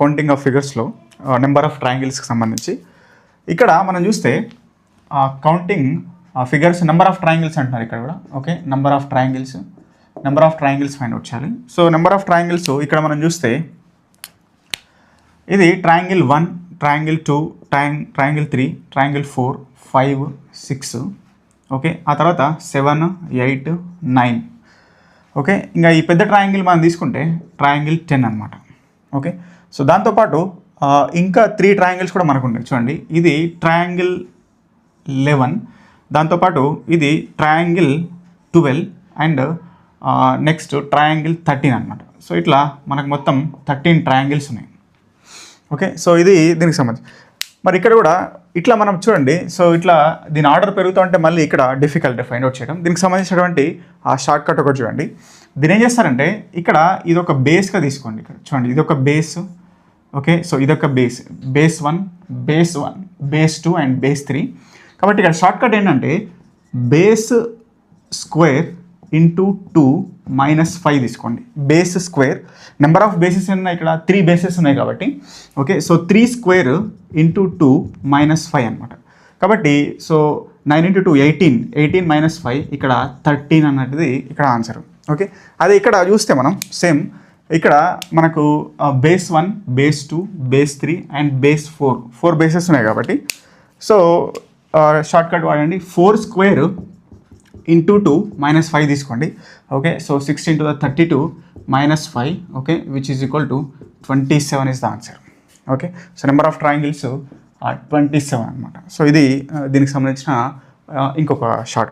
Counting of ఫిగర్స్లో number of ట్రయాంగిల్స్కి సంబంధించి ఇక్కడ మనం చూస్తే counting figures number of triangles అంటున్నారు ఇక్కడ కూడా. Okay, number of triangles find out చేయాలి. సో నెంబర్ ఆఫ్ ట్రయాంగిల్స్ ఇక్కడ మనం చూస్తే ఇది triangle 1, triangle 2, triangle 3, triangle 4, 5, 6. Okay, ఆ తర్వాత 7, 8, 9. ఓకే, ఇంకా ఈ పెద్ద ట్రయాంగిల్ మనం తీసుకుంటే ట్రయాంగిల్ 10 అనమాట. ఓకే, సో దాంతోపాటు ఇంకా 3 ట్రయాంగిల్స్ కూడా మనకు ఉన్నాయి. చూడండి, ఇది ట్రయాంగిల్ 11, దాంతోపాటు ఇది ట్రయాంగిల్ 12 అండ్ నెక్స్ట్ ట్రయాంగిల్ 13 అనమాట. సో ఇట్లా మనకు మొత్తం 13 ట్రయాంగిల్స్ ఉన్నాయి. ఓకే, సో ఇది దీనికి సంబంధించి. మరి ఇక్కడ కూడా ఇట్లా మనం చూడండి, సో ఇట్లా దీని ఆర్డర్ పెరుగుతూ ఉంటే మళ్ళీ ఇక్కడ డిఫికల్ట్ ఫైండ్ అవుట్ చేయడం. దీనికి సంబంధించినటువంటి ఆ షార్ట్ కట్ ఒకటి చూడండి. దీని ఏం చేస్తారంటే ఇక్కడ ఇది ఒక బేస్గా తీసుకోండి. ఇక్కడ చూడండి, ఇది ఒక బేస్. ఓకే, సో ఇదొక బేస్ 1, బేస్ 2 అండ్ బేస్ 3. కాబట్టి ఇక్కడ షార్ట్ కట్ ఏంటంటే బేస్ స్క్వేర్ ఇంటూ 2 మైనస్ 5 తీసుకోండి. Base square, number of bases ఉన్నాయి ఇక్కడ, 3 బేసెస్ ఉన్నాయి కాబట్టి. Okay, so 3 square into 2 minus 5 అనమాట. కాబట్టి సో 9 ఇంటూ 2 18 మైనస్ 5 ఇక్కడ 13 అన్నది ఇక్కడ ఆన్సర్. ఓకే, అదే ఇక్కడ చూస్తే మనం సేమ్ ఇక్కడ మనకు base 1, base 2, base 3 and base 4 bases ఉన్నాయి కాబట్టి సో షార్ట్ కట్ వాడండి. 4 స్క్వేర్ ఇంటూ 2 మైనస్ 5 తీసుకోండి. Okay, so 16 to the 32 minus 5. Okay, which is equal to 27 is the answer. Okay, so number of triangles 27 అనమాట. So ఇది దీనికి సంబంధించిన ఇంకొక short.